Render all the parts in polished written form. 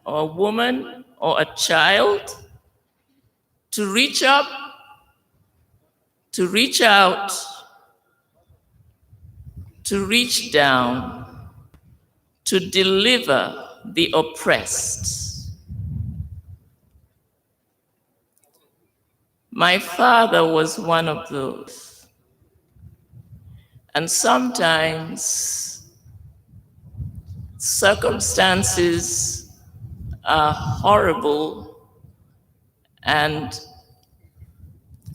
or a woman or a child to reach up, to reach out, to reach down, to deliver the oppressed. My father was one of those. And sometimes circumstances are horrible and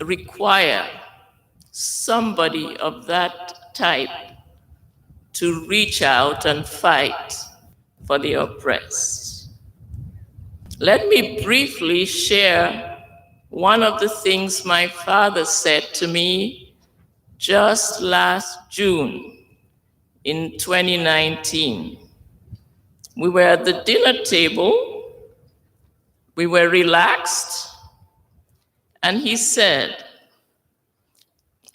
require somebody of that type to reach out and fight for the oppressed. Let me briefly share one of the things my father said to me just last June in 2019. We were at the dinner table, we were relaxed, and he said,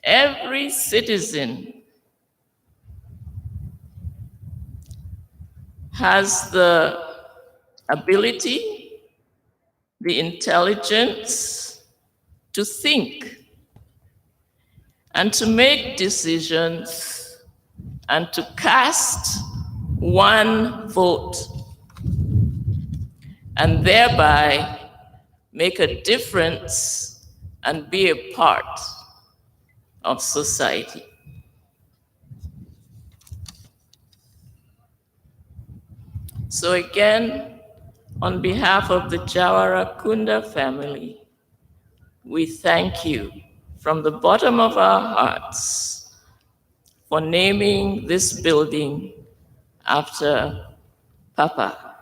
every citizen has the ability, the intelligence to think and to make decisions and to cast one vote and thereby make a difference and be a part of society. So again, on behalf of the Jawara Kunda family, we thank you from the bottom of our hearts for naming this building after Papa.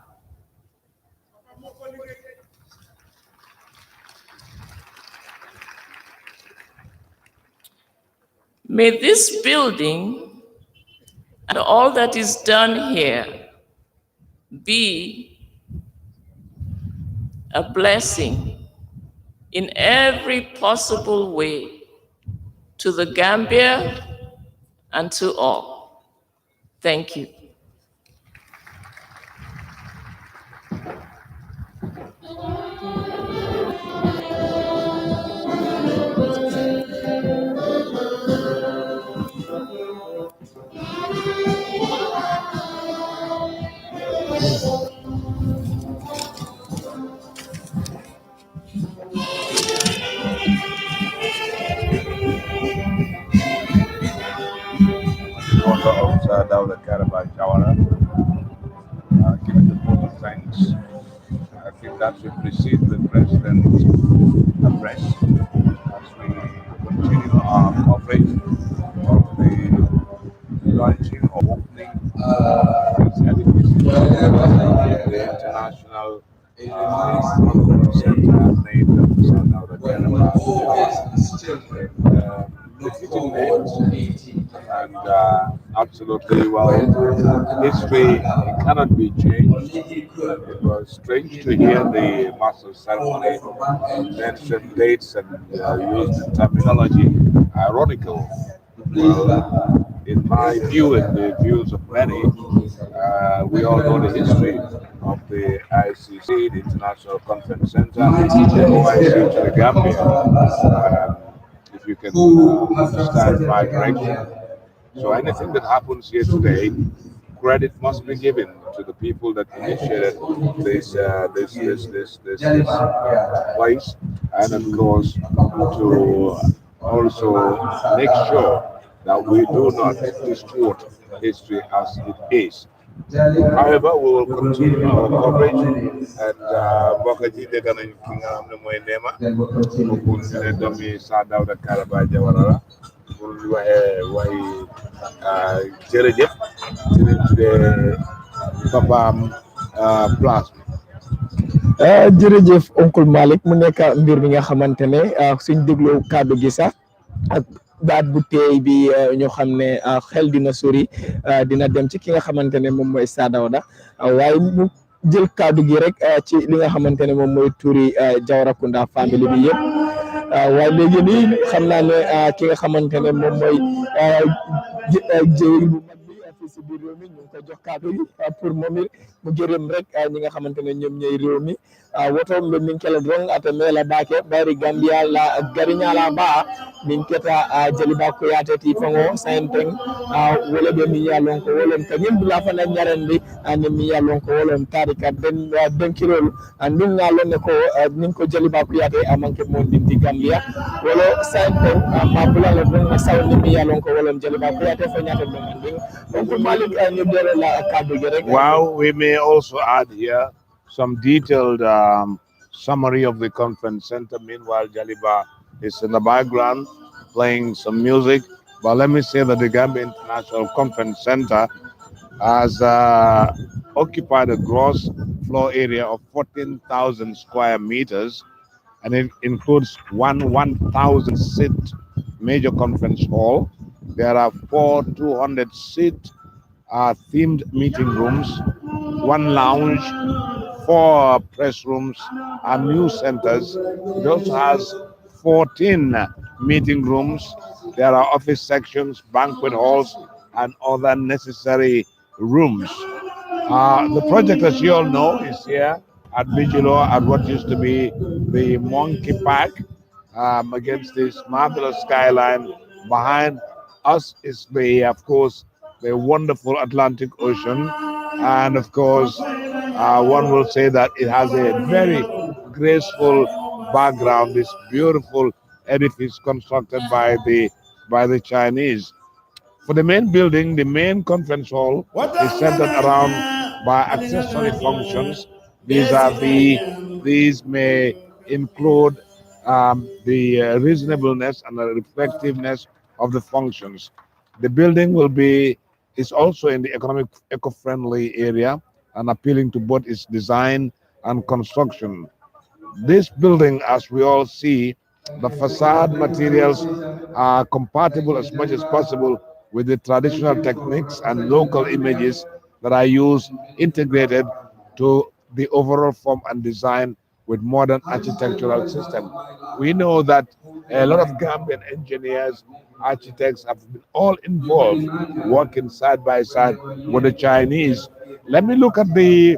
May this building and all that is done here be a blessing in every possible way to the Gambia and to all. Thank you. Giving the vote of thanks. I think that should precede the President's address as we continue our coverage of the launching or opening this edifice, the International Conference Center named after South Africa. And absolutely, well, history cannot be changed. It was strange to hear the master ceremony mention dates and use the terminology ironical. Well, in my view and the views of many, we all know the history of the ICC, the International Conference Center, the OIC to the Gambia. If you can understand my direction. So anything that happens here today, credit must be given to the people that initiated this place, and of course to also make sure that we do not distort history as it is. However, we will continue our coverage and Bokaji de Ganan King Nema, who considered Domi Sadao Karaba Jawara, who were Jerejef, the Papa Plus. jërëjëf oncle Malick mu nekk mbir mi nga xamante ne suñ dégloo kàddu gi sax ak baat bu teey bi ñu xam ne xel dina sori dina dem ci ki nga xamante ne moom mooy Sadawda waaye mu jël kàddu gi rek ci li nga xamante ne moom mooy turi Jawrakunda family bi yëpp waaye léegi nii xam naa ne ki nga xamante ne moom mooy jëwriñ bu mag bi fii si biir réew mi ñu ngi ko jox kàddu gi pour moom it mu gërëm rek ñi nga xamante ne ñoom ñooy réew mi woto mbe min kela dron ata mela bake bari Gambia la gariñala ba min keta jaliba ko yatati fango sainteng wala be mi yalon ko wolon kanyim bula fana nyarandi an mi yalon ko wolon tarika den kirol andum ngalon ne ko nin ko jaliba ko yate amanke mon dinti Gambia wala sainteng ma bula la dron saw ni mi yalon ko wolon jaliba ko yate fa nyata dum anding donc Malik ñu delo la kaddu gi rek. Wow, we may also add here some detailed summary of the conference center. Meanwhile, Jaliba is in the background playing some music. But let me say that the Gambia International Conference Center has occupied a gross floor area of 14,000 square meters, and it includes 1,000 seat major conference hall. There are 200 seat themed meeting rooms, one lounge, four press rooms, and news centers. It also has 14 meeting rooms. There are office sections, banquet halls, and other necessary rooms. The project, as you all know, is here at Vigilo at what used to be the Monkey Park against this marvelous skyline. Behind us is the, of course, the wonderful Atlantic Ocean. And of course, one will say that it has a very graceful background, this beautiful edifice constructed by the Chinese. For the main building, the main conference hall is centered around by accessory functions. These may include the reasonableness and the effectiveness of the functions. The building is also in the economic eco-friendly area and appealing to both its design and construction. This building, as we all see, the facade materials are compatible as much as possible with the traditional techniques and local images that are used, integrated to the overall form and design with modern architectural system. We know that a lot of Gambian engineers, architects have been all involved working side by side with the Chinese. Let me look at the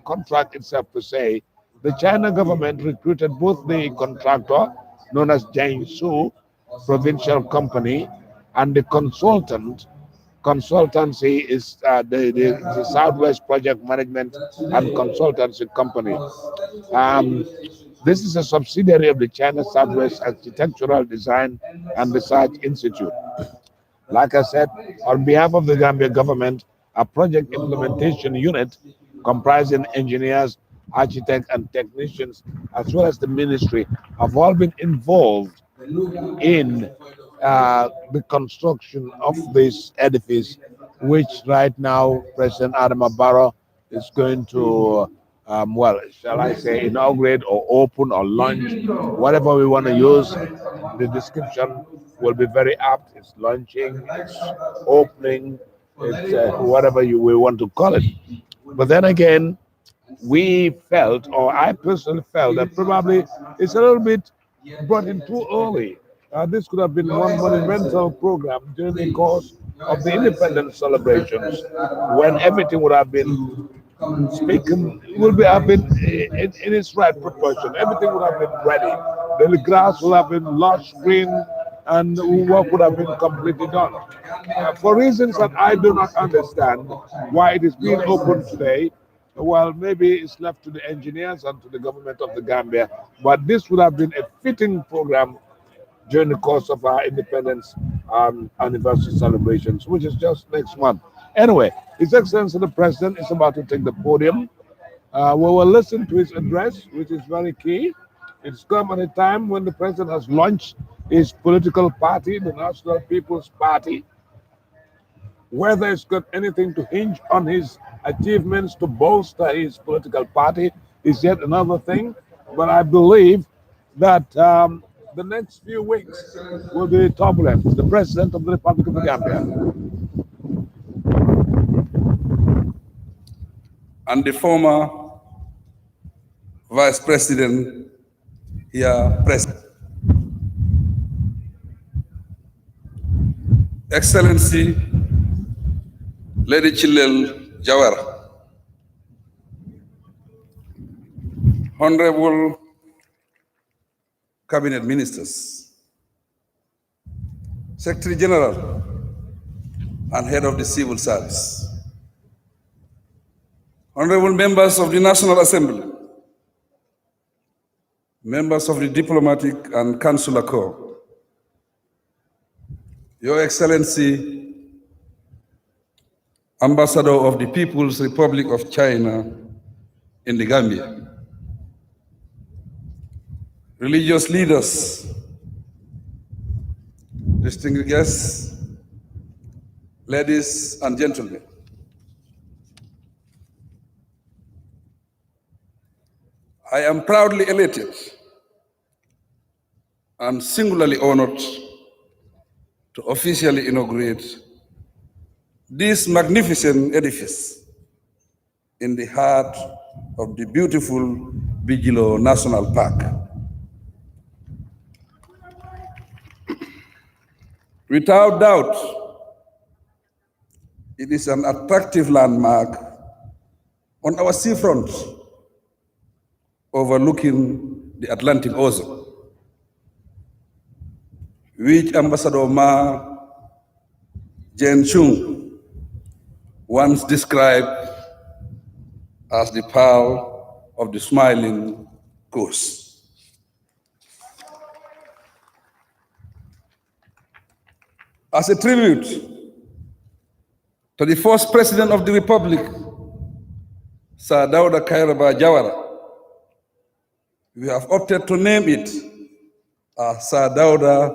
contract itself to say the China government recruited both the contractor, known as Jiangsu Provincial Company, and the consultant. Consultancy is the Southwest Project Management and Consultancy Company. Um, this is a subsidiary of the China Southwest Architectural Design and Research Institute. Like I said, on behalf of the Gambia government, a project implementation unit comprising engineers, architects, and technicians, as well as the ministry, have all been involved in the construction of this edifice, which right now President Adam Barrow is going to, well, shall I say, inaugurate or open or launch, whatever we want to use. The description will be very apt. It's launching, it's opening, it's whatever we want to call it. But then again, we felt, or I personally felt, that probably it's a little bit brought in too early. This could have been one monumental program during the course of the independence celebrations, when everything would have been speaking, will be have been in its right proportion. Everything would have been ready. The grass would have been lush, green, and work would have been completely done. For reasons that I do not understand, why it is being opened today, well, maybe it's left to the engineers and to the government of the Gambia. But this would have been a fitting program during the course of our independence anniversary celebrations, which is just next month. Anyway, His Excellency the President is about to take the podium. We will listen to his address, which is very key. It's come at a time when the President has launched his political party, the National People's Party. Whether it's got anything to hinge on his achievements to bolster his political party is yet another thing. But I believe that the next few weeks will be turbulent. The President of the Republic of the Gambia. And the former Vice President here present. Excellency, Lady Chilel Jawara, Honorable Cabinet Ministers, Secretary General and Head of the Civil Service, Honorable members of the National Assembly, members of the Diplomatic and Consular Corps, Your Excellency, Ambassador of the People's Republic of China in the Gambia, religious leaders, distinguished guests, ladies and gentlemen. I am proudly elated and singularly honored to officially inaugurate this magnificent edifice in the heart of the beautiful Bijilo National Park. Without doubt, it is an attractive landmark on our seafront overlooking the Atlantic Ocean, which Ambassador Ma Jianchung once described as the pearl of the smiling coast. As a tribute to the first President of the Republic, Sir Dawda Kairaba Jawara, we have opted to name it as Sir Dawda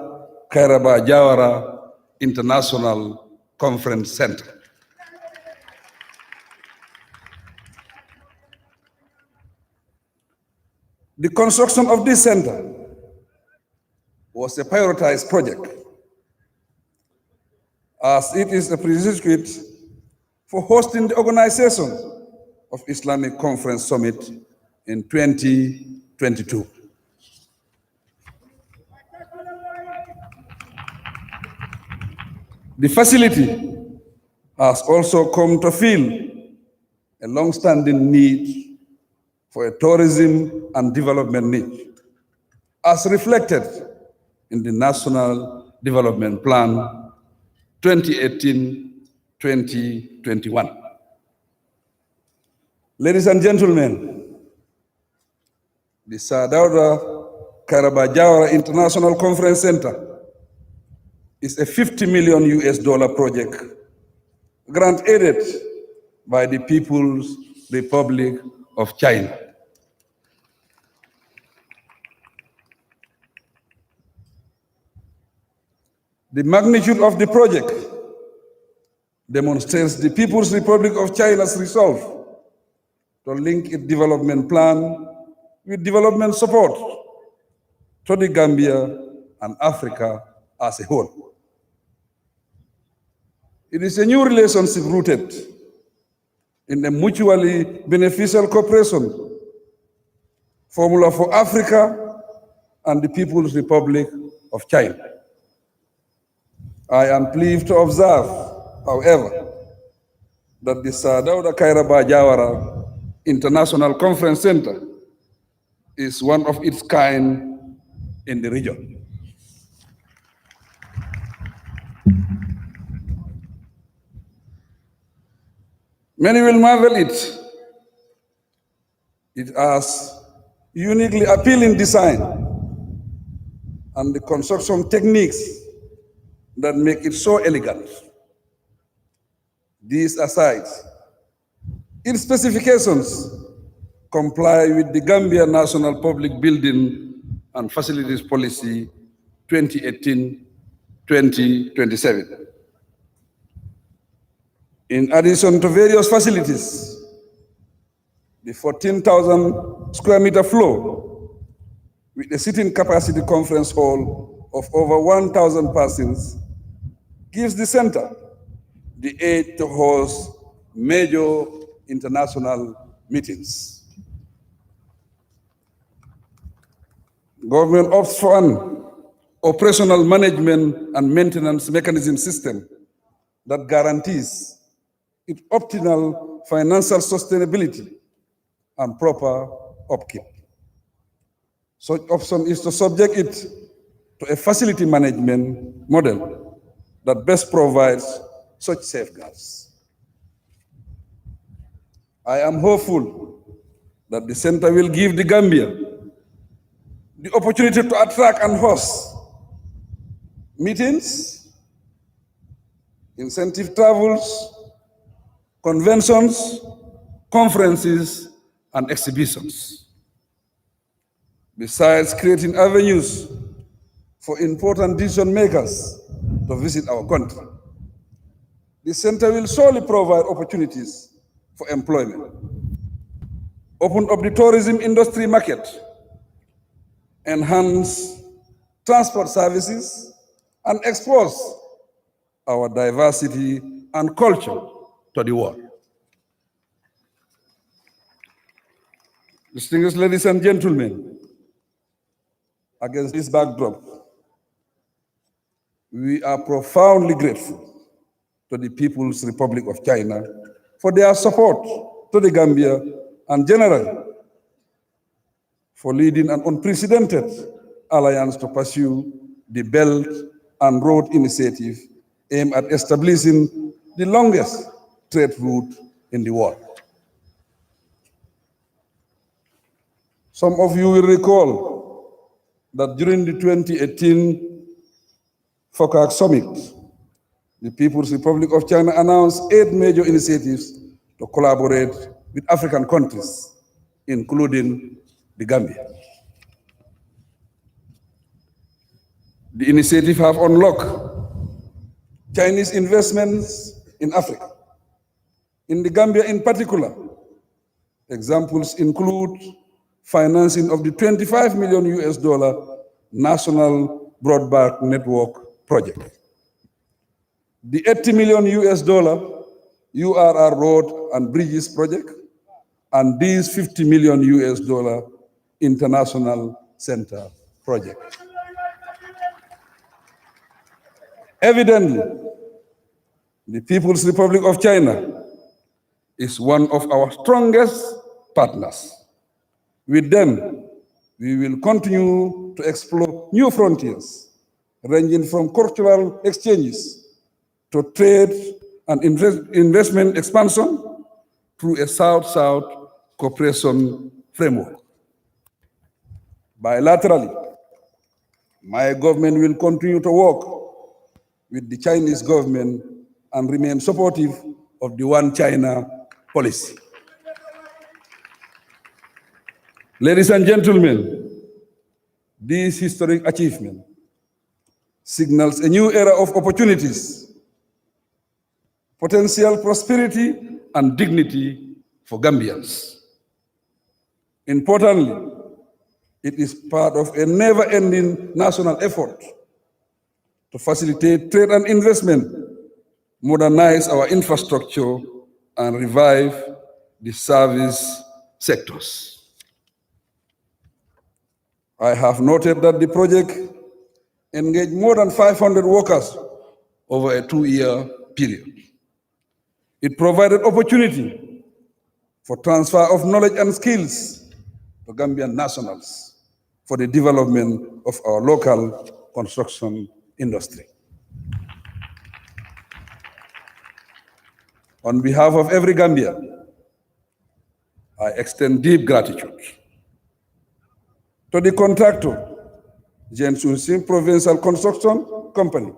Kairaba Jawara International Conference Center. The construction of this center was a prioritized project, as it is a prerequisite for hosting the organization of Islamic Conference Summit in 2022. The facility has also come to fill a long-standing need for a tourism and development need, as reflected in the National Development Plan 2018-2021. Ladies and gentlemen, the Sir Dawda Kairaba Jawara International Conference Center is a $50 million US project grant-aided by the People's Republic of China. The magnitude of the project demonstrates the People's Republic of China's resolve to link its development plan with development support to the Gambia and Africa as a whole. It is a new relationship rooted in a mutually beneficial cooperation formula for Africa and the People's Republic of China. I am pleased to observe, however, that the Sir Dawda Kairaba Jawara International Conference Center is one of its kind in the region. Many will marvel it. It has uniquely appealing design and the construction techniques that make it so elegant. These aside, its specifications comply with the Gambia National Public Building and Facilities Policy 2018-2027. In addition to various facilities, the 14,000 square meter floor with a sitting capacity conference hall of over 1,000 persons gives the center the aid to host major international meetings. Government opts for an operational management and maintenance mechanism system that guarantees its optimal financial sustainability, and proper upkeep. Such option is to subject it to a facility management model that best provides such safeguards. I am hopeful that the center will give the Gambia the opportunity to attract and host meetings, incentive travels, conventions, conferences, and exhibitions. Besides creating avenues for important decision makers to visit our country, the center will surely provide opportunities for employment, open up the tourism industry market, enhance transport services, and expose our diversity and culture to the world. Distinguished ladies and gentlemen, against this backdrop, we are profoundly grateful to the People's Republic of China for their support to the Gambia and generally for leading an unprecedented alliance to pursue the Belt and Road Initiative aimed at establishing the longest trade route in the world. Some of you will recall that during the 2018 FOCAC Summit, the People's Republic of China announced 8 major initiatives to collaborate with African countries, including the Gambia. The initiative have unlocked Chinese investments in Africa. In the Gambia in particular, examples include financing of the $25 million National Broadband Network project, the $80 million URR Road and Bridges project, and these $50 million International Center project. Evidently, the People's Republic of China is one of our strongest partners. With them, we will continue to explore new frontiers, ranging from cultural exchanges to trade and investment expansion through a South-South cooperation framework. Bilaterally, my government will continue to work with the Chinese government and remain supportive of the One China policy. Ladies and gentlemen, this historic achievement signals a new era of opportunities, potential prosperity, and dignity for Gambians. Importantly, it is part of a never-ending national effort to facilitate trade and investment, modernize our infrastructure, and revive the service sectors. I have noted that the project engaged more than 500 workers over a 2-year period. It provided opportunity for transfer of knowledge and skills to Gambian nationals for the development of our local construction industry. On behalf of every Gambian, I extend deep gratitude to the contractor, Jensunsin Provincial Construction Company,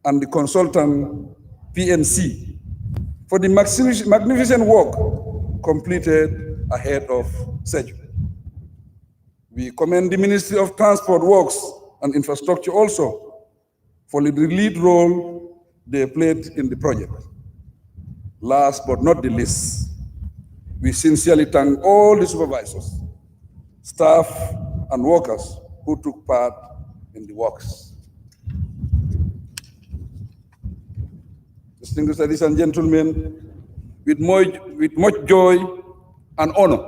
and the consultant, PNC, for the magnificent work completed ahead of schedule. We commend the Ministry of Transport, Works, and Infrastructure also for the lead role they played in the project. Last but not the least, we sincerely thank all the supervisors, staff, and workers who took part in the works. Distinguished ladies and gentlemen, with much joy and honor,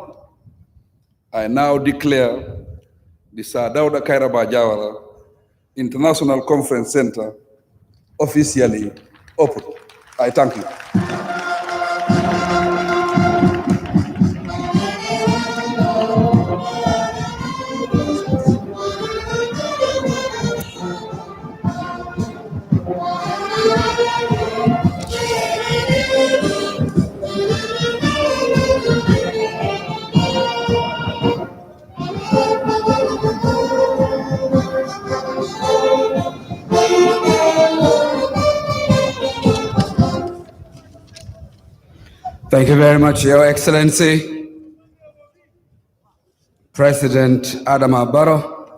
I now declare the Sir Dawda Kairaba Jawara International Conference Center officially open. I thank you. Thank you very much, Your Excellency, President Adama Barrow,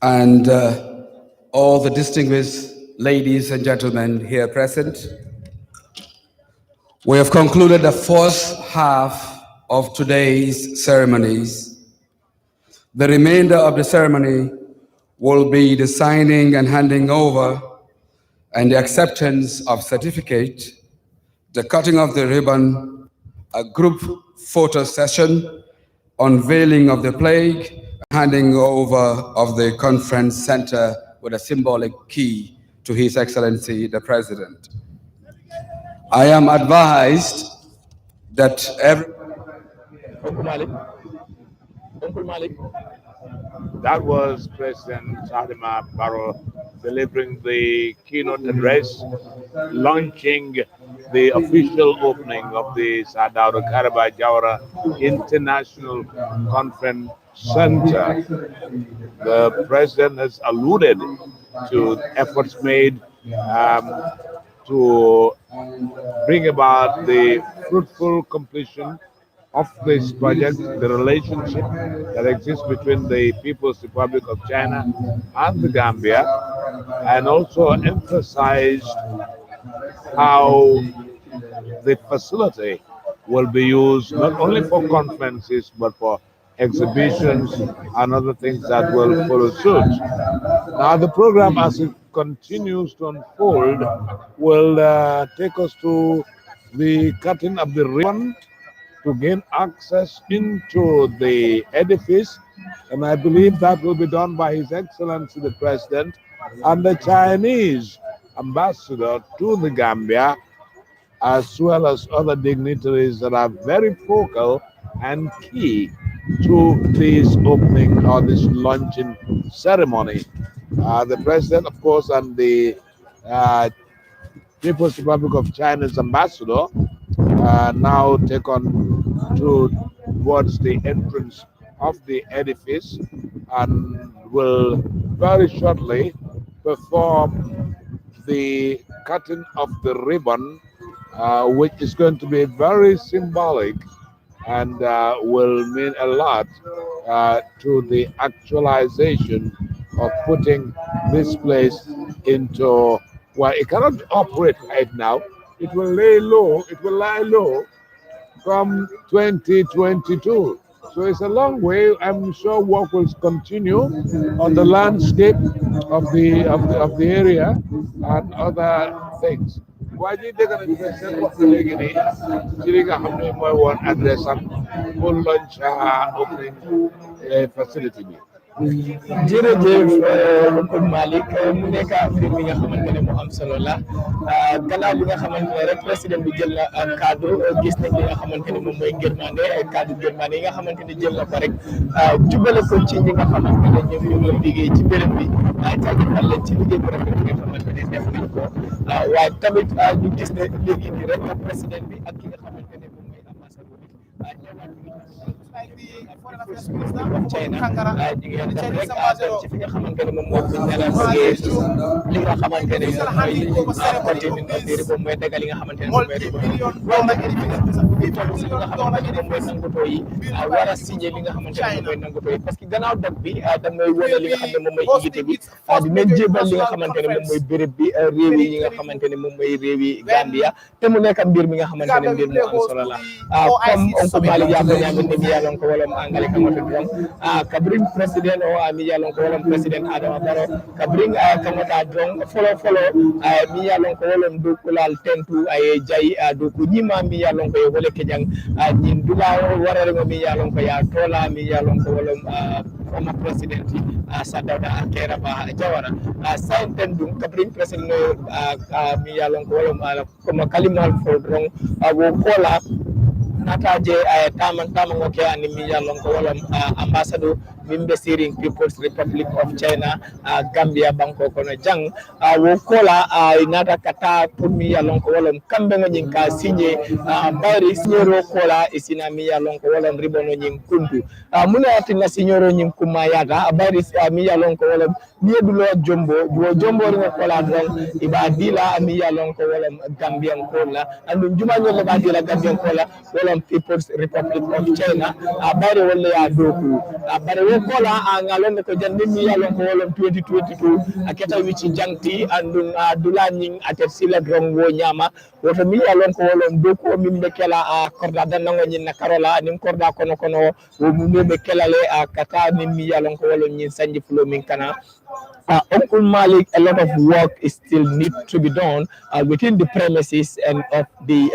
and all the distinguished ladies and gentlemen here present. We have concluded the first half of today's ceremonies. The remainder of the ceremony will be the signing and handing over and the acceptance of certificate, the cutting of the ribbon, a group photo session, unveiling of the plaque, handing over of the conference center with a symbolic key to His Excellency the President. I am advised that every... That was President Adama Barrow delivering the keynote address, launching the official opening of the Sadaura Karaba Jawara International Conference Center. The President has alluded to efforts made to bring about the fruitful completion of this project, the relationship that exists between the People's Republic of China and the Gambia, and also emphasized how the facility will be used not only for conferences but for exhibitions and other things that will follow suit. Now, the program, as it continues to unfold, will take us to the cutting of the ribbon to gain access into the edifice, and I believe that will be done by His Excellency the President and the Chinese ambassador to the Gambia, as well as other dignitaries that are very focal and key to this opening or this launching ceremony. The President, of course, and the People's Republic of China's ambassador now take on towards the entrance of the edifice and will very shortly perform the cutting of the ribbon, which is going to be very symbolic and will mean a lot to the actualization of putting this place into, well, it cannot operate right now. It will lie low from 2022. So it's a long way. I'm sure work will continue on the landscape of the area and other things. Why did they gonna present what the legally? Chiriga hamne moy one address am full launch opening facility. jërëjëf Oncle Malick mu nekk mbir mi nga xamante ne mu am solo la gannaaw bi nga xamante ne rek président bi jël na kaddu gis nañ li nga xamante ne moom mooy ngërmande kaddu ngërmande yi nga xamante ne jël na ko rek jubale ko ci ñi nga xamante ne ñoom ñoo ngi liggéey ci béréb bi jaajëfal leen ci liggéey bu rafet bi nga xamante ne def nañ ko waaye tamit ñu gis ne léegi nii rek président bi ak ki nga xamante ne moom mooy ambassadeur bi China ñu ngi dem rek ci fi nga xamante ne moom moo fi ñala li nga xamante ne mooy continue na biir boobu mooy dëgg li nga xamante ne moom mooy nag bi toll si li nga xamante ne moom mooy nangutoo yi war a signé li nga xamante ne moom mooy nangutoo yi parce que gannaaw dog bi damay wane li nga xam ne moom mooy invité bi dinañ jébal li nga xamante ne moom mooy béréb bi réew yi nga xamante ne moom mooy réew yi Gambia te mu nekk mbir mi nga xamante ne mbir mu am solo la comme Oncle Malick yaa ko ñaamin ne mi yàlon ko wala angale kamoto dron kabring president o mi yalon ko wala president Adama Barrow kabring kamata dron follow mi yalon ko wala do kulal tentu ay jay do ko nyima mi yalon ko wala kejang nyin dula warare mi yalon ko ya tola mi yalon ko wala former president Sadauda Kairaba Jawara sainten dum kabring president mi yalon ko wala ko kalimal fo dron wo kola nataje taman ngoke ani mi yallon ko wala ambassadeur mimbe siring People's Republic of China Gambia banko kono jang wo kola inata kata pour mi yalon ko wolon kambe ngo nyin ka signé bari signoro kola isina mi yalon ko wolon ribono nyin kundu muna atina signoro nyin kuma yaga bari mi yalon ko wolon niedulo jombo ngo kola don iba dila mi yalon ko wolon Gambian kola andum juma nyolo ba dila Gambian kola wolon People's Republic of China bari wolle ya doku bari wo kola ngalon ko jandi mi yalon ko wolon 2022 aketa wici jangti andum dula nyin atet sila drong wo nyama woto mi yalon ko wolon doku mimbe kela korda dan nango nyin na karola nim korda kono wo mumbe kela le kata mi yalon ko wolon nyin sanji flo min kana Uncle Malik, a lot of work is still need to be done within the premises and of the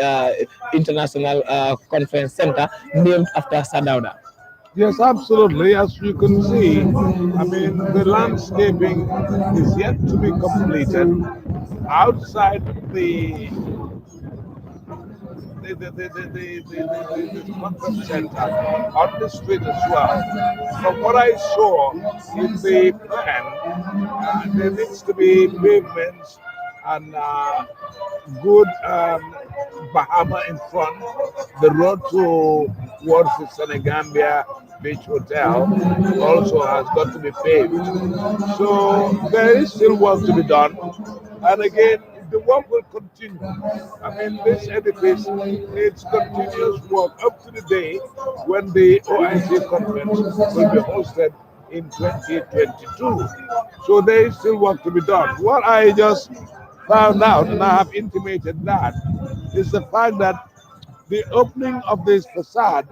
International Conference Center named after Sadauda. Yes, absolutely. As you can see, I mean, the landscaping is yet to be completed outside the conference center on the street as well. From what I saw in the plan, there needs to be pavements and good Bahama in front. The road towards the Senegambia Beach Hotel also has got to be paved. So there is still work to be done. And again, the work will continue. I mean, this edifice needs continuous work up to the day when the OIC conference will be hosted in 2022. So there is still work to be done. What I just found out, and I have intimated that, is the fact that the opening of this facade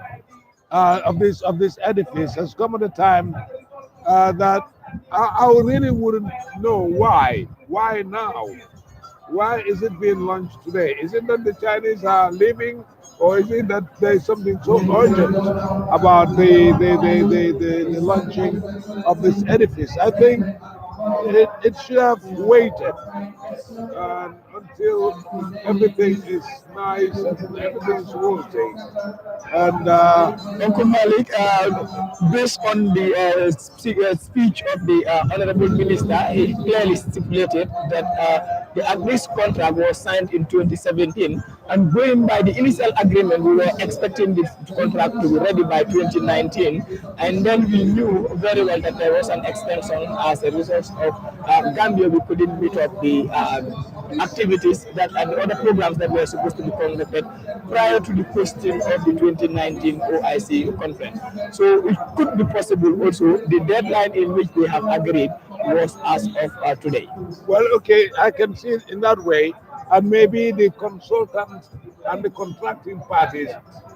of this edifice has come at a time that I really wouldn't know why. Why now? Why is it being launched today? Is it that the Chinese are leaving, or is it that there is something so urgent about the launching of this edifice? I think it should have waited until everything is nice and everything is rosy. And Uncle Malik, based on the speech of the Honorable Minister, he clearly stipulated that the Agris contract was signed in 2017, and going by the initial agreement, we were expecting this contract to be ready by 2019, and then we knew very well that there was an extension as a result of Gambia. We couldn't meet up the activities that and the other programs that were supposed to be conducted prior to the posting of the 2019 OIC conference. So it could be possible also the deadline in which they have agreed was as of today. Well, okay, I can see it in that way, and maybe the consultants and the contracting parties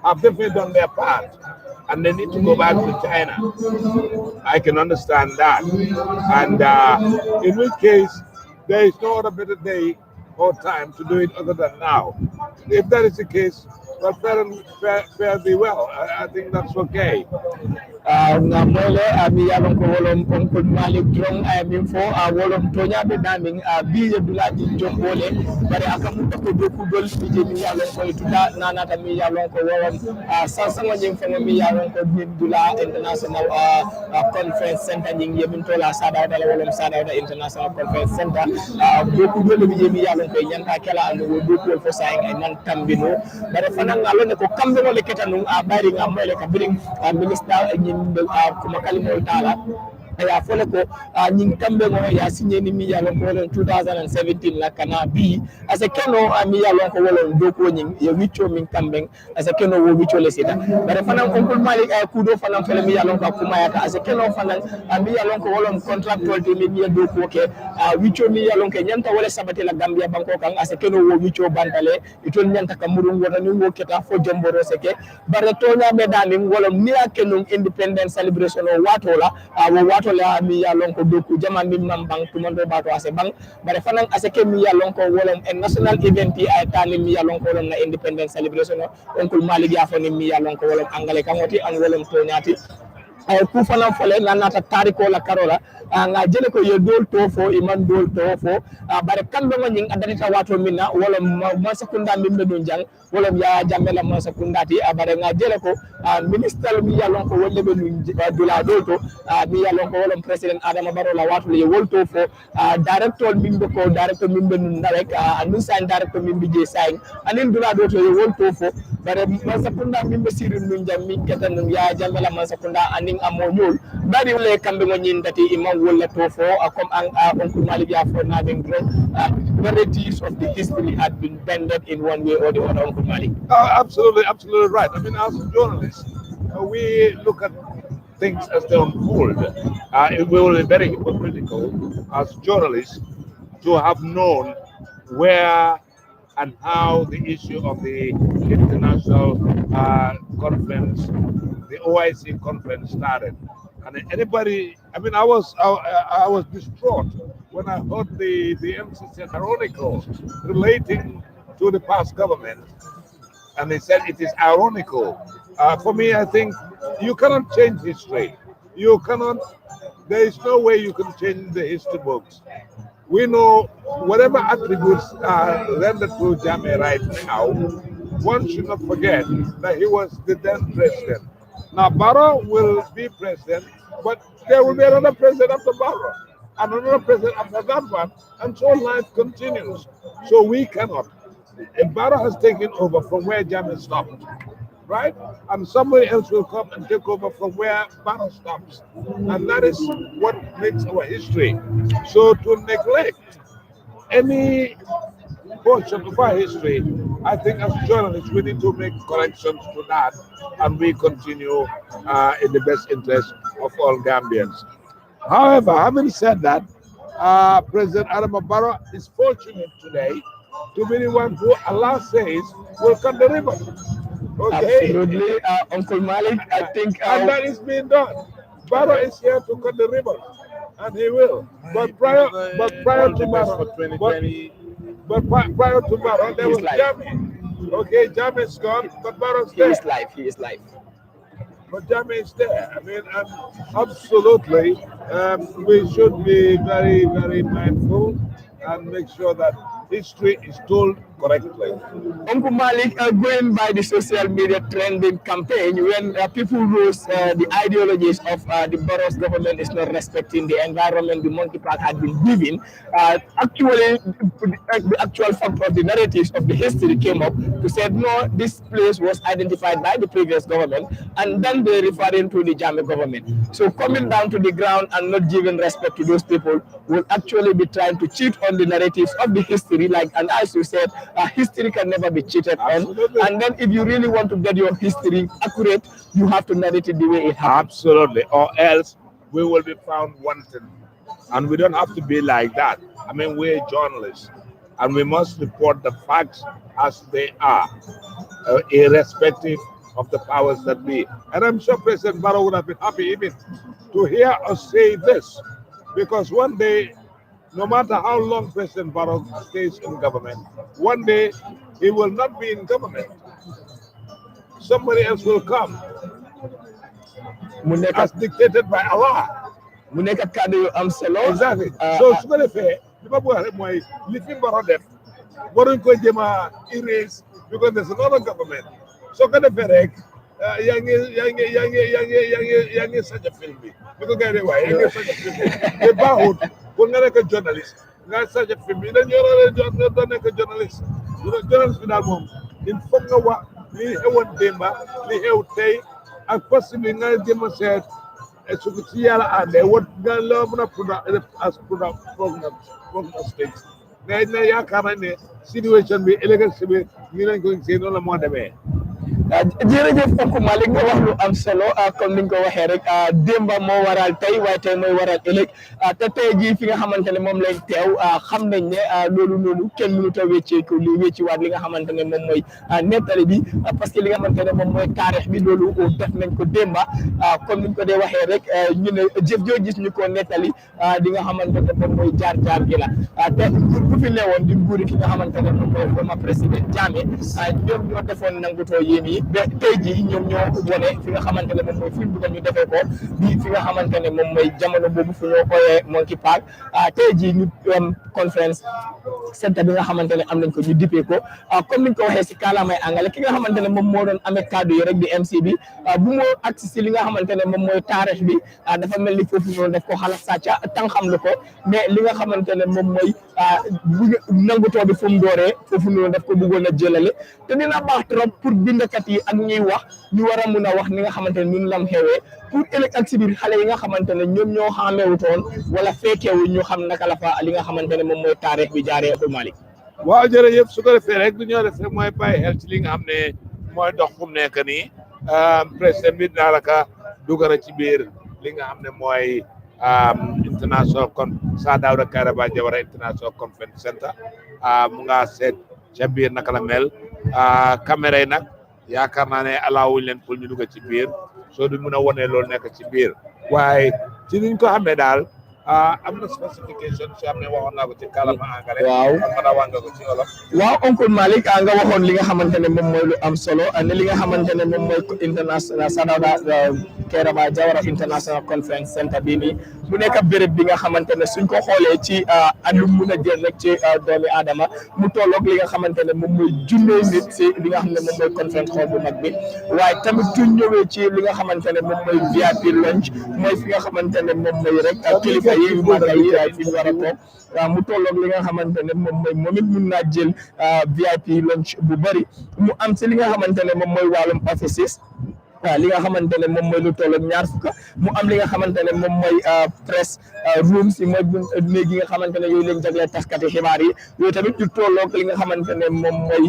have definitely done their part, and they need to go back to China. I can understand that, and in which case there is no other better day or time to do it other than now. If that is the case, well, fare thee well. I think that's okay. Namole abi yalon ko wolom Uncle Malik drong min fo wolom tonya be daming biye dulaji jombole bare akamu ko do ku dol fije mi yalon ko tuda nanata mi yalon ko wolom sansama jeng fo mi yalon ko min dula international conference center jing yemin tola sada dala wolom sada international conference center do ku dol bi mi yalon ko nyanta kala ando do ko fo sayeng nan tambino bare fanan ngalone ko kambe wala ketanu bari ngamole ka biring minister kuma kalimol tala ya fole ko ñing tambe ngo ya signé ni mi yalo ko 2017 la kana bi asa keno mi yalo ko wolon do ko ñing ya wiccio min kambe asa keno wo wiccio le sita bare fanan Uncle Malik ay kudo fanan fele mi yalo ko kuma yata asa keno fanan mi yalo ko wolon contractual de mi do ko ke wiccio mi yalo ke ñanta wala sabati la Gambia banko kan asa keno wo wiccio bandale itol ñanta ka murun wona ni wo keta fo jomboro seke bare to ñabe damin wolon mi kenu independence celebration o watola wo watola mi ya lonko doku jama mi mambang tumondo bato ase bang bare fanan ase ke mi ya lonko wolom en national event ay tani mi ya lonko wolom na independence celebration Uncle Malik ya fani mi ya lonko wolom angale kamoti an wolom to nyati ku fana fole na nata tariko la karola nga jele ko ye dol to fo iman dol to fo bare kambe mo nying adanita wato minna wala ma sakunda mimbe dun jang wala ya jamela ma sakunda ti bare nga jele ko minister mi yalon ko wolle be dula dol to mi yalon ko wala president adama barola wato ye wolto fo director mimbe ko director mimbe nun rek anu san director mimbe je sain anin dula dol to ye wolto fo bare ma sakunda mimbe sirin nun jam mi ketan ya jamela ma sakunda anin amonyol bari wala kambe mo nyin dati imam wala to fo comme on Malik ya for na den narratives of the history had been bended in one way or the other, Uncle Malik. Absolutely, absolutely right. I mean, as journalists, we look at things as they unfold. It will be very hypocritical as journalists to have known where and how the issue of the international conference, the OIC conference, started. And anybody, I mean, I was distraught when I heard the MCC article relating to the past government, and they said it is ironical. For me, I think you cannot change history. You cannot. There is no way you can change the history books. We know whatever attributes are rendered to Jammeh right now, one should not forget that he was the then president. Now Barrow will be president, but there will be another president after Barrow, and another president after that one, and so life continues. So we cannot. If Barrow has taken over from where Jammeh stopped, right? And somebody else will come and take over from where Barrow stops. And that is what makes our history. So to neglect any portion of our history, I think as journalists, we need to make corrections to that, and we continue in the best interest of all Gambians. However, having said that, President Adama Barrow is fortunate today to be the one who Allah says will cut the river. Okay. Absolutely, Uncle Malik. I think, and that is being done. Barrow is here to cut the river, and he will. But prior to Barrow, prior to Barrow, there was Jammeh. Okay, Jammeh is gone, but Barrow's there. He is live. But Jammeh is there. I mean, and absolutely, we should be very, very mindful and make sure that history is told correctly. Uncle Malik, going by the social media trending campaign, when people rose the ideologies of the Barrow's government is not respecting the environment the monkey park had been given, actually, the actual fact of the narratives of the history came up to say, no, this place was identified by the previous government, and then they referring to the Jammeh government. So coming down to the ground and not giving respect to those people will actually be trying to cheat on the narratives of the history, and as you said, history can never be cheated Absolutely. on. And then if you really want to get your history accurate, you have to narrate it the way it happened. Absolutely, or else we will be found wanting. And we don't have to be like that. I mean, we're journalists, and we must report the facts as they are, irrespective of the powers that be. And I'm sure President Barrow would have been happy even to hear us say this, because one day, no matter how long President Barrow stays in government, one day he will not be in government. Somebody else will come, as dictated by Allah. Exactly. So su ko defee li ma bëgg rek mooy li fi Barrow def waruñ ko jéem a erase because there's another government. So ko defee rek yaa ngi saja film bi bi ko gars yi waaye yaa ngi saja film bi te baaxut pour nga nekk journaliste nga saja film bi dañu war a nekk journaliste journaliste bi daal moom il faut nga wax li xewoon démba li xew tey ak possible nga jéem a seet su ko ci yàlla àndee wat nga la mën a prognostic mais ne yaakaar nañ ne situation bi ëllëg si bi ñu lañ ko gisee noonu la moo demee. jërëjëf Uncle Malik nga wax lu am solo comme ni nga ko waxee rek démba moo waral tey waaye tey mooy waral ëllëg te tey jii fi nga xamante ne moom lañ teew xam nañ ne loolu noonu kenn mënut a wécceeku li wécciwaat li nga xamante ne moom mooy nettali bi parce que li nga xamante ne moom mooy taarix bi loolu def nañ ko démba comme ni ñu ko dee waxee rek ñu ne jëf joo gis ñu ko nettali di nga xamante ne moom mooy jaar-jaar gi la te bu fi newoon di nguuri ki nga xamante ne moom mooy former président Jammeh ñoom ñoo defoon nangutoo yi nii ba tey jii ñoom ñoo wone fi nga xamante ne moom mooy fi ñu defee ko bi fi nga xamante ne moom mooy jamono boobu fu ñoo ooyee Monkey Park tey jii ñu conference centre bi nga xamante ne am nañ ko ñu dippee ko comme niñ ko waxee si kàllaamay angale ki nga xamante ne moom moo doon amee kaddu yi rek di MC bi bu moo agsi si li nga xamante ne moom mooy taarix bi dafa mel ni foofu noonu def ko xala sàcca tan xam lu ko mais li nga xamante ne moom mooy bu nangutoo bi fu mu dooree foofu noonu daf ko bëggoon a jëlale te dina baax trop pour bindkat yi ak ñuy wax ñu war a mun a wax ni nga xamante ne ñun lam xewee pour ëllëg ak si biir xale yi nga xamante ne ñoom ñoo xàmmeewutoon wala fekkeewu ñu xam naka la fa li nga xamante ne moom mooy taarix bi jaaree Uncle Malick. waaw jërëjëf su ko defee rek du ñoo def rek mooy bàyyi xel ci li nga xam ne mooy dox fu mu nekk nii président bi daanaka dugg na ci biir li nga xam ne mooy international Sir Dawda Kairaba Jawara International Conference Center mu nga seet ca biir naka la mel caméra yi nag yaakaar naa ne alaawuñ leen pour ñu dugg ci biir soo du mun a wone loolu nekk ci biir waaye ci niñ ko xamee daal am na spécification si am ne waxoon naa ko ci kàllaama angale. waaw mën a wax nga ko ci wolof. waaw Uncle Malick nga waxoon li nga xamante ne moom mooy lu am solo ne li nga xamante ne moom mooy international Sir Dawda Kairaba Jawara International Conference Center bii nii mu nekk béréb bi nga xamante ne suñ ko xoolee ci lu mun a jël rek ci doomi aadama mu tolloog li nga xamante ne moom mooy junnee nit si li nga xam ne moom mooy conference hall bu mag bi waaye tamit suñ ñëwee ci li nga xamante ne moom mooy VIP lounge mooy fi nga xamante ne moom mooy rek kilifa yi màggal yi fi ñu war a toog mu tolloog li nga xamante ne moom it mun naa jël VIP lunch bu bëri mu am si li nga xamante ne moom mooy wàllum offices li nga xamante ne moom mooy lu tolloog ñaar fukk mu am li nga xamante ne moom mooy press rooms yi mooy néeg yi nga xamante ne yooyu leen jagleel taskati xibaar yi yooyu tamit lu tolloog li nga xamante ne moom mooy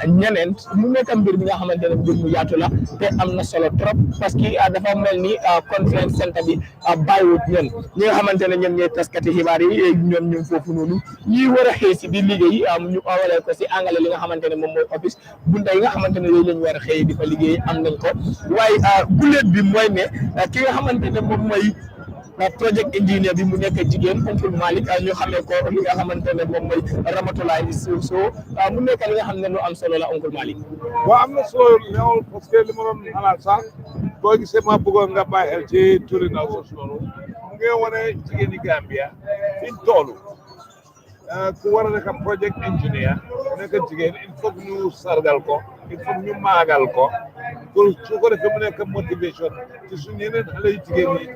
ñeneen mu nekk mbir bi nga xamante ne mbir mu yaatu la te am na solo trop parce que dafa mel ni conference centre bi bàyyiwut ñen ñi nga xamante ne ñoom ñooy taskati xibaar yi ñoom ñu foofu noonu ñi war a xëy si di liggéey ñu awalee ko si angale li nga xamante ne moom mooy office bunta yi nga xamante ne yooyu lañ war a xëy di fa liggéey am nañ ko waaye guléet bi mooy ne ki nga xamante ne moom mooy project engineer bi mu nekk jigéen Uncle Malick ñu xamee ko li nga xamante ne moom mooy Ramatulaay so mu nekk li nga xam ne lu am solo la Uncle Malick. waaw am na solo lool parce que li ma doon xalaat sax boo gisee ma bëggoon nga bàyyi xel ci turi ndaw soosu noonu mu ngi wane jigéen ñi Gambia fi ñu toll ku war a nekk project engineer nekk jigéen il faut ñu sargal ko il faut ñu maagal ko pour su ko defee mu nekk motivation ci suñu yeneen xale yu jigéen yi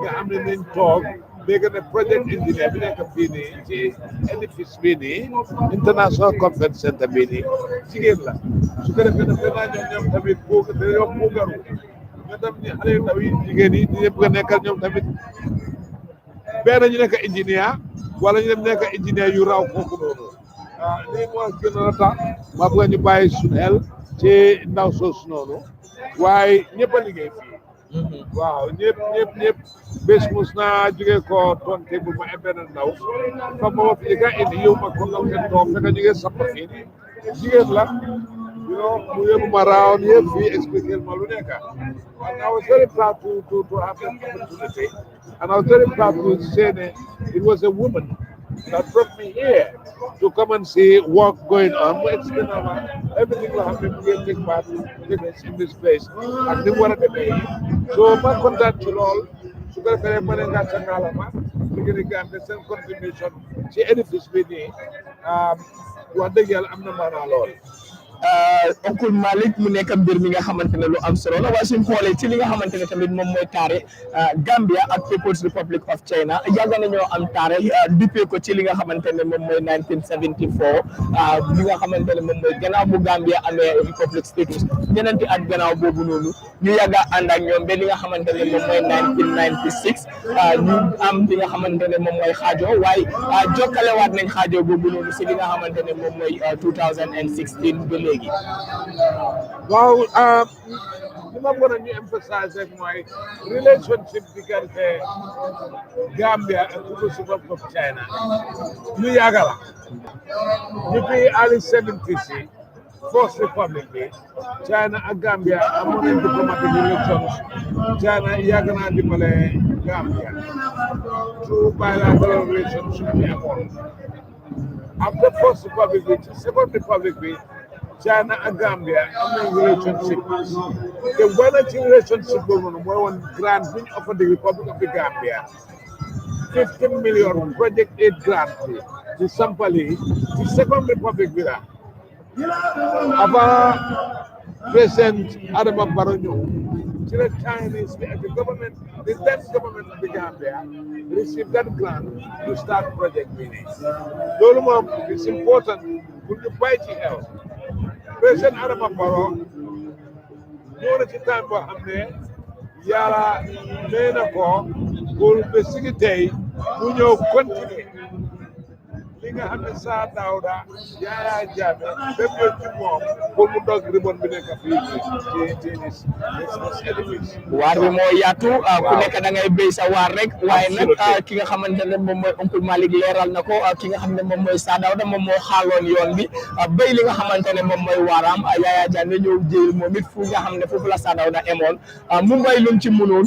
nga xam ne nañ toog léegi ne project engineer bi nekk fii nii ci édifice bii nii international conference center bii nii jigéen la su ko defee dafay naa ñoom tamit dañoo buugaru ñoo tam ni xale yu ndaw yi jigéen yi di ñëpp nga nekkal ñoom tamit benn ñu nekk ingénieur wala ñu dem nekk ingénieur yu raw kooku noonu lii moo gën a tax ma bëgg ñu bàyyi suñu xel ci ndaw soosu noonu waaye ñëpp a liggéey fii waaw ñëpp bés mus naa jógee ko toon te bu ma benn ndaw fa ma fi nga indi yow ma ko ndaw kenn toog fekk ñu ngi samp fii nii jigéen la mu yóbbu ma raaw yëpp fii expliquer ma lu nekk and I was very proud to have that opportunity and I was very proud to say that it was a woman that brought me here to come and see work going on. We explain about everything will happen here, take part in this place. And they want to be so my contact to all, so that everybody got a calama, to get the same contribution. She edifice with me. One day I'm the man alone. Uncle Malick mu nekk mbir mi nga xamante ne lu am solo la waaye suñ xoolee ci li nga xamante ne tamit moom mooy taare Gambia ak People's Republic of China yàgg nañoo am taare duppee ko ci li nga xamante ne moom mooy 1974 li nga xamante ne moom mooy gannaaw bu Gambia amee Republic status ñeneenti at gannaaw boobu noonu ñu yàgg a ànd ak ñoom ba li nga xamante ne moom mooy 1996 ñu am li nga xamante ne moom mooy xaajoo waaye jokkalewaat nañ xaajoo boobu noonu si li nga xamante ne moom mooy 2016 ba léegi. waaw li ma bëggoon ñu emphasize rek mooy relationship diggante Gambia ak People's Republic of China ñu yàgg la depuis early 70s yi First Republic bi China ak Gambia amoon nañ diplomatic relations China yàgg naa dimbale Gambia through bilateral relations bi amoon after First Republic bi ci Second Republic bi China and Gambia am nañ relationship te wala ci relationship boobu noonu mooy woon grant bi ñu offer the Republic of the Gambia 15 million project aid grant ci sampali ci Second Republic bi la avant President Adama Barrow ñëw ci la Chinese bi ak the government the then government of the Gambia received that grant to start project bi nii loolu moom it's important pour ñu bàyyi ci xel President Adama Barrow ñëw na ci time boo xam ne yàlla may na ko pour ba sigi tey mu ñëw continuer li nga xam ne Saa Dawda Yaya Jammeh ba ñëw ci moom pour mu dog ribon bi nekk fii ci édifice waar bi moo yaatu ku nekk da ngay béy sa waar rek waaye nag ki nga xamante ne moom mooy Uncle Malick leeral na ko ki nga xam ne moom mooy Saa Dawda moom moo xaaloon yoon bi béy li nga xamante ne moom mooy waaraam Yaya Jammeh ñëw jël moom it fu nga xam ne foofu la Saa Dawda emoon mu mbay lum ci mënoon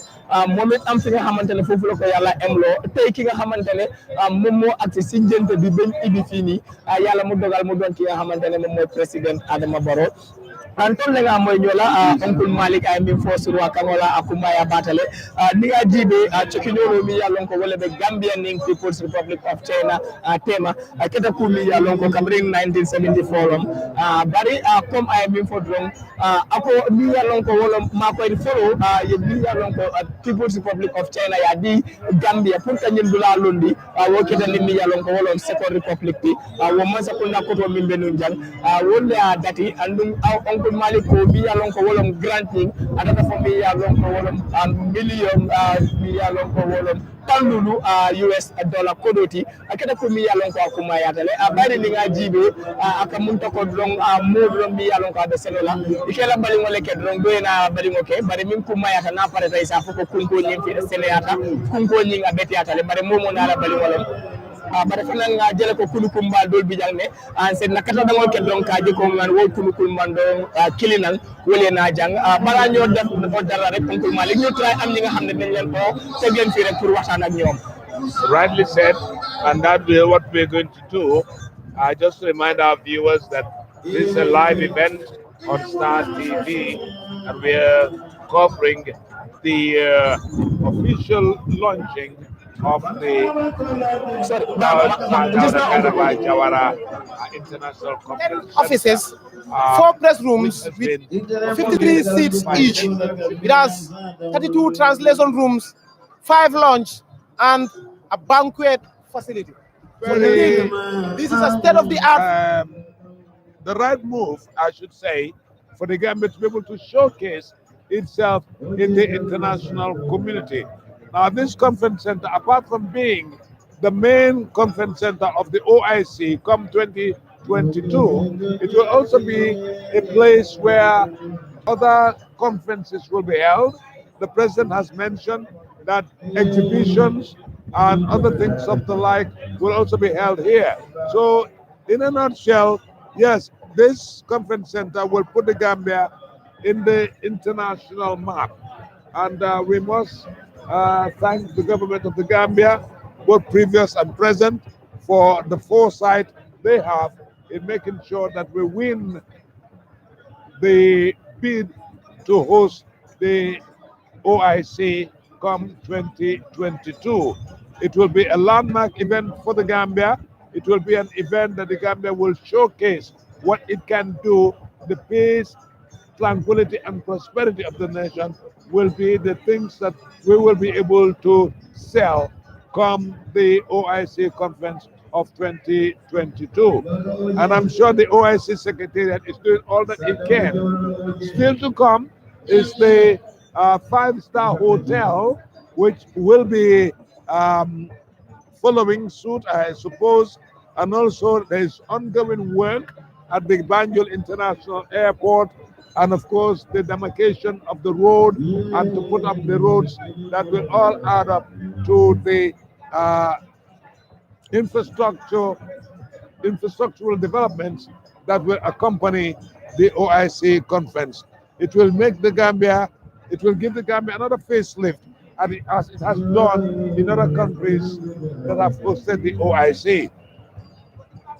moom it am fi nga xamante ne foofu la ko yàlla emloo tey ki nga xamante ne moom moo agsi si njënte bi bañ ibi fii nii yàlla mu dogal mu doon ki nga xamante ne moom mooy président Adama Barrow Anton nga moy nyola Uncle Malick ay min fo surwa kangola akumaya batale niga jibe chokinyolo mi yalon ko wala be Gambian People's Republic of China tema keta ku mi yalon ko kabring 1974 bari comme ay min fo dron ako mi yalon ko wala ma ko follow ye mi yalon ko People's Republic of China ya di Gambia pour ka nyin dula londi wo keta ni mi yalon ko wala Second Republic bi wo man sa ko nakoto min benu jang wala dati andum Uncle Malick ko mi yalon ko wolom granting adata fo mi yalon ko wolom million mi yalon ko wolom tandulu US dollar kodoti akata ko mi yalon ko akuma yatale bari li nga jibe aka munta ko long modro mi yalon ko de senola ikela bali ngole ke drong doena bari ngoke bari min kuma yata na pare tay sa foko kunko nyi fi seneyata kunko nyi nga beti yatale bari momo na la bali wolom bare fanan nga jele ko kulukum bal dol bijang ne an sen nakata dangol ke don kaji ko man wo kulukul mando kilinan wole na jang bala ñoo def ko dara rek Uncle Malick ñu try am ñi nga xamne dañ leen ko teggen fi rek pour waxtaan ak ñoom. Rightly said, and that is what we're going to do. Just to remind our viewers that this is a live event on Star TV, and we're covering the official launching of the Jawara International Conference offices, 4 press rooms with 53 seats each. It has 32 translation rooms, 5 lounge, and a banquet facility. So this is a state-of-the-art. The right move, I should say, for the Gambia to be able to showcase itself in the international community. Now, this conference center, apart from being the main conference center of the OIC come 2022, it will also be a place where other conferences will be held. The president has mentioned that exhibitions and other things of the like will also be held here. So, in a nutshell, yes, this conference center will put the Gambia in the international map. And we must thank the government of the Gambia, both previous and present, for the foresight they have in making sure that we win the bid to host the OIC come 2022. It will be a landmark event for the Gambia. It will be an event that the Gambia will showcase what it can do. The peace, tranquility, and prosperity of the nation will be the things that we will be able to sell come the OIC conference of 2022. And I'm sure the OIC Secretariat is doing all that it can. Still to come is the 5-star hotel, which will be following suit, I suppose. And also there is ongoing work at the Banjul International Airport, and of course the demarcation of the road and to put up the roads that will all add up to the infrastructural developments that will accompany the OIC conference. It will make the Gambia, it will give the Gambia another facelift as it has done in other countries that have hosted the OIC.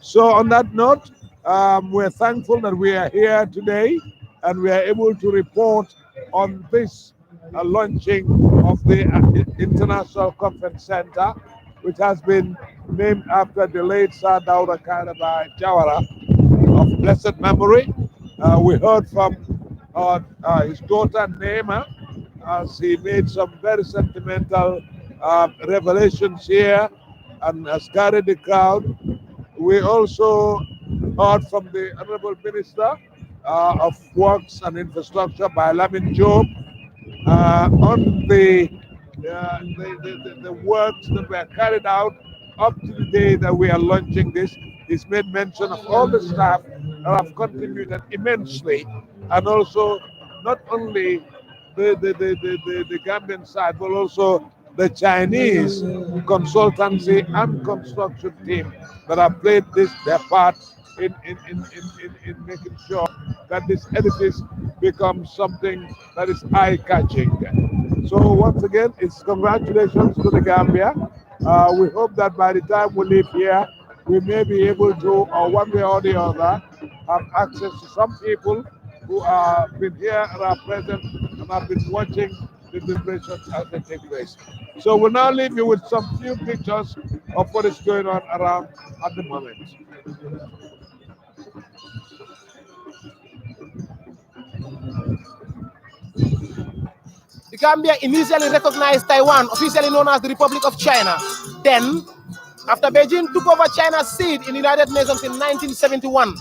So on that note, We're thankful that we are here today and we are able to report on this launching of the International Conference Center, which has been named after the late Sir Dawda Kairaba Jawara of blessed memory. We heard from his daughter Neema as he made some very sentimental revelations here and has carried the crowd. We also heard from the Honorable Minister of Works and Infrastructure by Lamin Job on the works that were carried out up to the day that we are launching this. He's made mention of all the staff that have contributed immensely, and also not only the Gambian side, but also the Chinese consultancy and construction team that have played their part in making sure that this edifice becomes something that is eye-catching. So once again, it's congratulations to the Gambia. We hope that by the time we leave here, we may be able to, or one way or the other, have access to some people who have been here and are present and have been watching the deliberations as they take place. So we'll now leave you with some few pictures of what is going on around at the moment. The Gambia initially recognized Taiwan, officially known as the Republic of China. Then, after Beijing took over China's seat in the United Nations in 1971,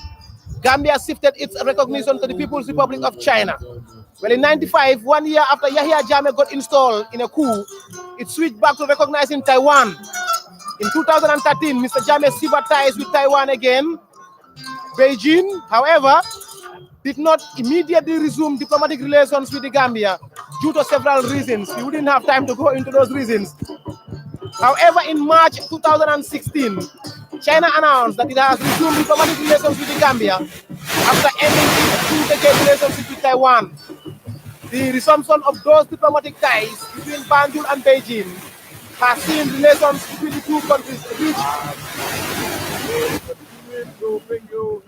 Gambia shifted its recognition to the People's Republic of China. Well, in 1995, 1 year after Yahya Jammeh got installed in a coup, it switched back to recognizing Taiwan. In 2013, Mr. Jammeh severed ties with Taiwan again. Beijing, however, did not immediately resume diplomatic relations with the Gambia due to several reasons. We wouldn't have time to go into those reasons. However, in March 2016, China announced that it has resumed diplomatic relations with the Gambia after ending its two-decade relationship with Taiwan. The resumption of those diplomatic ties between Banjul and Beijing has seen relations between the two countries reach. To bring you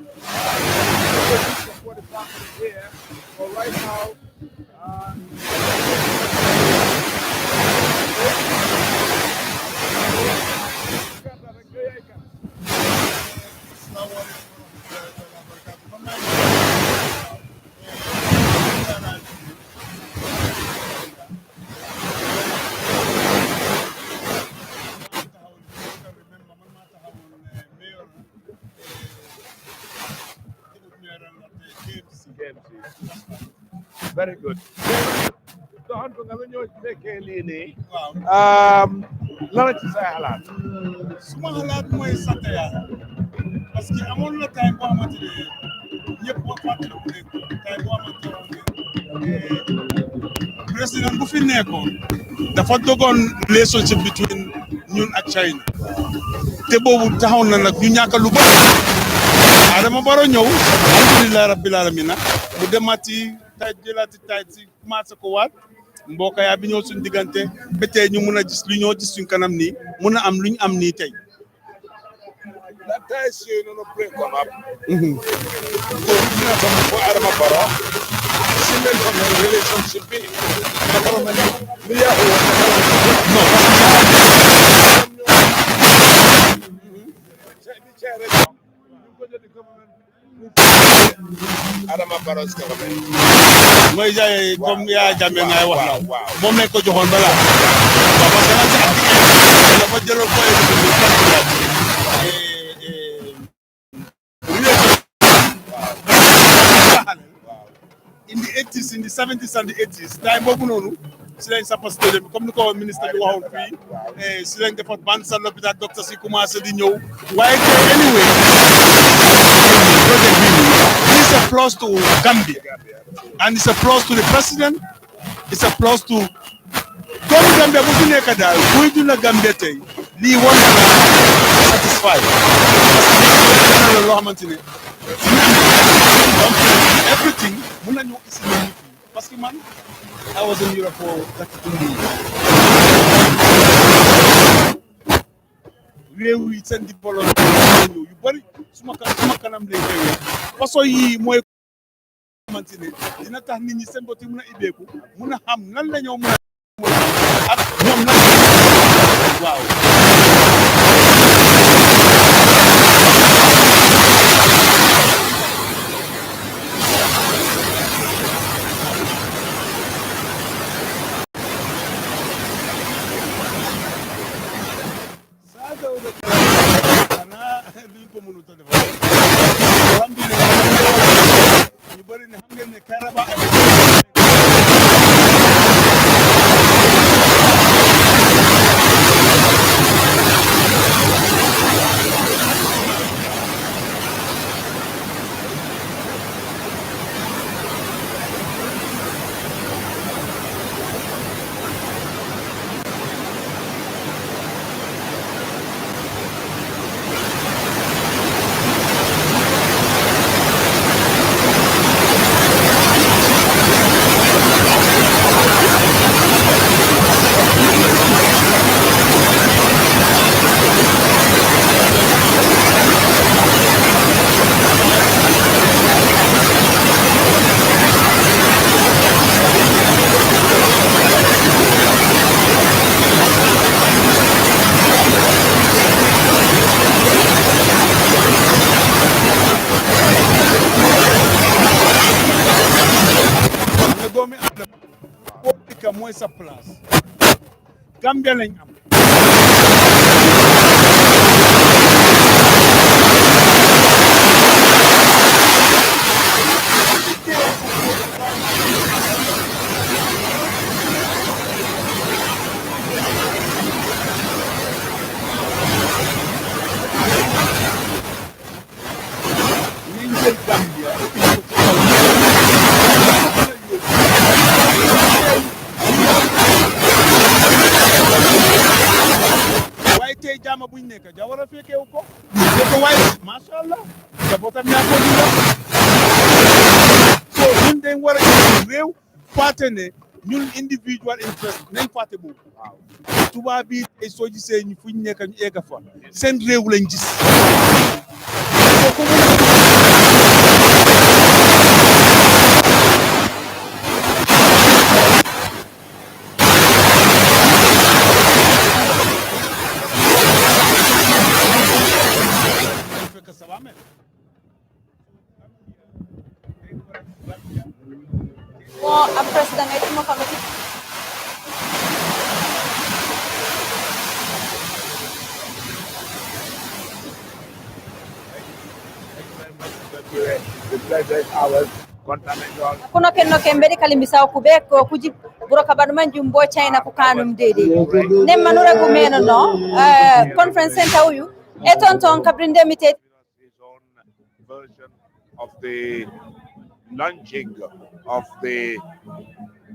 what is happening here. But right now, very good. So, Anto, nga ñoo fekkee lii nii. Lan la ci sa xalaat. suma xalaat mooy sant yàlla parce que amoon na time boo xamante ne ñëpp boo fàttaliku ne time boo xamante ne président bu fi nekkoon dafa dogoon relationship between ñun ak China te boobu taxaw na nag ñu ñàkk lu bëri Adama Barrow ñëw alhamdulilah rabbil alamin mu demati tay jëlaati tay ci commencé ko waat mbokk yaa bi ñëw suñu diggante ba tey ñu mun a gis lu ñoo gis suñu kanam nii mun a am lu ñu am nii tey. That ties you no break come up. For Adama Barrow, cement from the relationship be. Adama Barrow's government. mooy jaay comme yaa Jammeh ngay wax la moom lañ ko joxoon balaa parce que dafa jëloon ko in the 80s in the 70s and the 80s time boobu noonu si lañ sappa stade bi comme ni ko ministre bi waxoon fii si lañ defoon ban sa l'hôpital docteur si commencé di ñëw waaye tey anyway project bi it's a plus to Gambia and it's a plus to the president it's a plus to doomu Gambia bu fi nekk daal buy dund Gambia tey lii war na la satisfied parce que loo xamante ne everything mun nañu isi nañu parce que man I was in Europe for 32 years réew yi seen développement ñëw yu bari suma kanam lay xewee façon yi mooy xamante ne dina tax nit ñi seen bët yi mun a ibbeeku mun a xam nan la ñoo mun a ak ñoom nan waaw ñu bëri ne xam ngeen ne Kairaba doomi adama boo dikka mooy sa place Gambia lañ am liñ jël Gambia waaye tey jaama buñ nekk Jawara fekkeewu ko waaye macha allah jabootam yaa ko dina so ñun dañ war a réew fàtte ne ñun individual interest nañ fàtte boobu tubaab bi tey soo gisee ñu fuñ nekk ñu egga fa seen réew lañ gis Ang president ay mo kami kuno ken no kembedi kalimbisaw kube ko kuji buroka badman jumbo China ko kanum dede nem manura gumeno no conference center uyu e tonton kabrinde mite version of the launching of the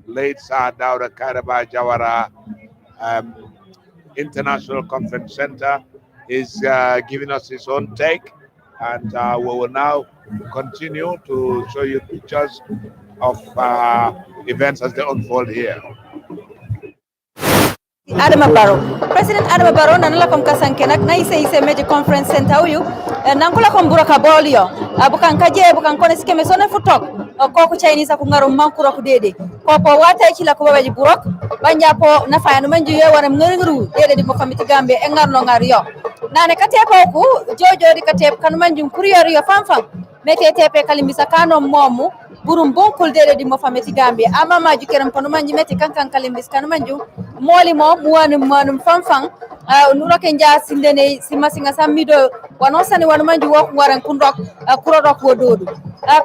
late Sir Dawda Kairaba Jawara International Conference Center is giving us his own take, and we will now continue to show you pictures of events as they unfold here. Adama Barrow President Adama Barrow nanala kom kasanke nak na ise meje conference center uyu nankula kom buraka bolio bukan kaje bukan kone sikeme sone futok koko Chinese ku ngaro mankuro ku dede koko wata ci la ko babaji burok banja po na fayanu manju ye wana nguru dede di mo famiti Gambia e ngarno ngar yo nane katepo ku jojo di katep kan manju kuriyor yo fanfan mete tepe kalimbisa kano momu burum bonkul dede di mo famiti Gambia ama maju keram panu manji meti kankan kalimbis kan manju moli mo muwanum fanfan nuro ke nja sindene simasinga samido wanosani wanu manju woku waran kundok kurodok wododu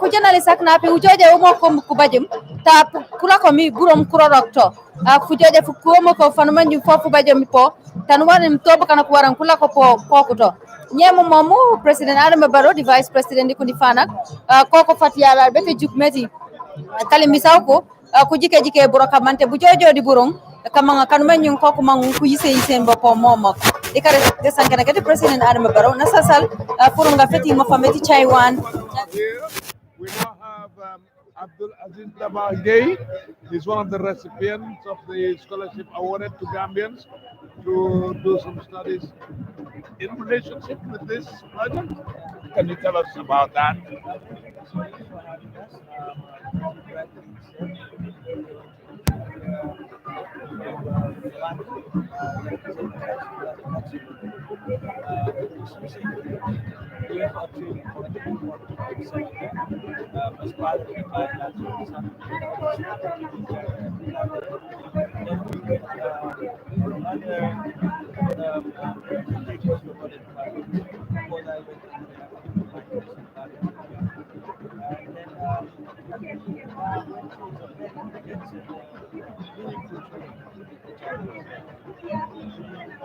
ko jenali sakna pe ujoje mo ko kubajum ta kula ko mi burom kurodok to fu joje fu ko mo ko fanu manju fofu bajum po tan wanim to kana ko waran kula ko ko to nyemo momu president Adama Barrow di vice president ko di fanak koko fatiyala be fe jukmeti kalimbisaw ko ku jike buroka mante bu jojo di burom kamanga kanuma nyun ko ko mangu ku yise mboko momok ikare desankana kete president Adama Barrow nasasal forum nga feti mo fameti Chaiwan. We now have Abdul Aziz Dabagay. He's one of the recipients of the scholarship awarded to Gambians to do some studies in relationship with this project? Can you tell us about that?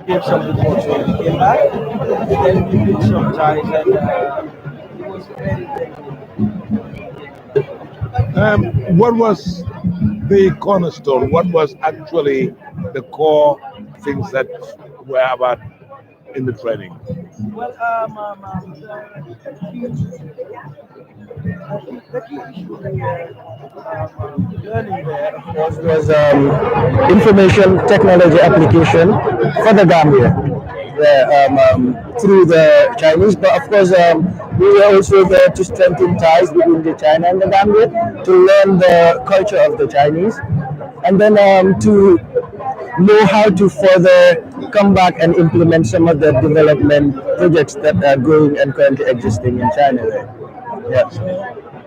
Gave some reports when we came back, and then we built some ties, and it was very, very What was the cornerstone? What was actually the core things that were about in the training? well. The key issue we were learning there, of course, Was information technology application for the Gambia through the Chinese. But of course, we were also there to strengthen ties between the China and the Gambia, to learn the culture of the Chinese, and then to know how to further come back and implement some of the development projects that are going and currently existing in China. Yeah.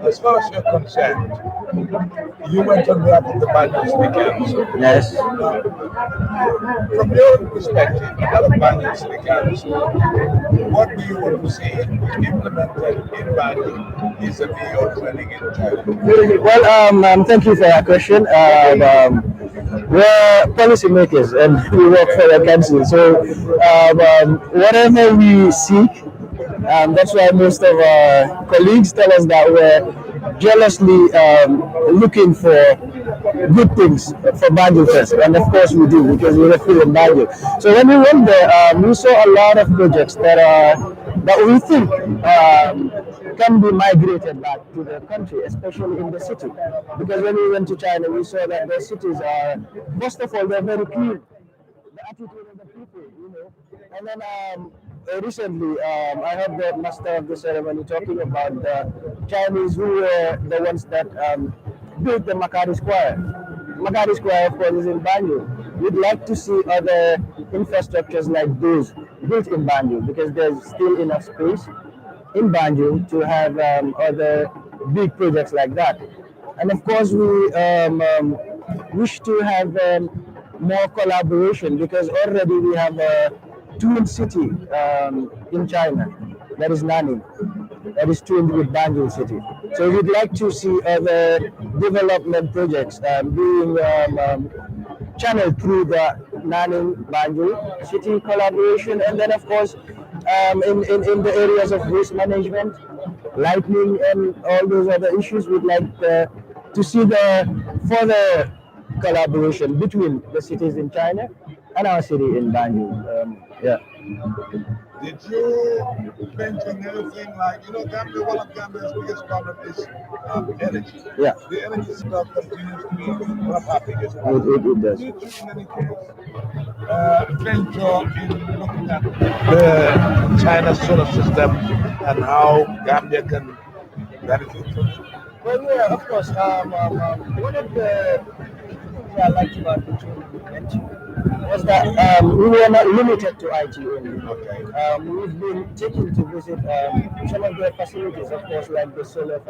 As far as you're concerned, you went on behalf of the Banjul City Council. Yes. From your perspective, as a Banjul City Council, what do you want to see implemented in Banjul vis-a-vis your training in China? Well, thank you for that question. We're policymakers and we work for the council. So, whatever we seek, that's why most of our colleagues tell us that we're jealously looking for good things for Banjul first. And of course we do, because we're in Banjul. So when we went there, we saw a lot of projects that we think can be migrated back to the country, especially in the city. Because when we went to China, we saw that the cities are, first of all, they're very clean. The attitude of the people, And then recently, I heard the master of the ceremony talking about the Chinese who were the ones that built the Makati Square. Makati Square, of course, is in Banjul. We'd like to see other infrastructures like those built in Banjul, because there's still enough space in Banjul to have other big projects like that. And of course, we wish to have more collaboration, because already we have a twin city in China, that is Nanning, that is twinned with Banjul City. So we'd like to see other development projects being channeled through the Nanning Banjul City collaboration, and then of course in the areas of waste management, lighting, and all those other issues, we'd like to see the further collaboration between the cities in China and our city in Banjul. Yeah. Did you mention anything like, Gambia, one of Gambia's biggest problems is energy. Yeah. The energy stuff continues to be one of our biggest It problems. does. Did you, in any case, venture in looking at the China solar system and how Gambia can benefit from it? well, yeah, of course. One of the things I liked about the training we went to Was that we were not limited to IT only. Okay. We've been taken to visit some of their facilities, of course, like the solar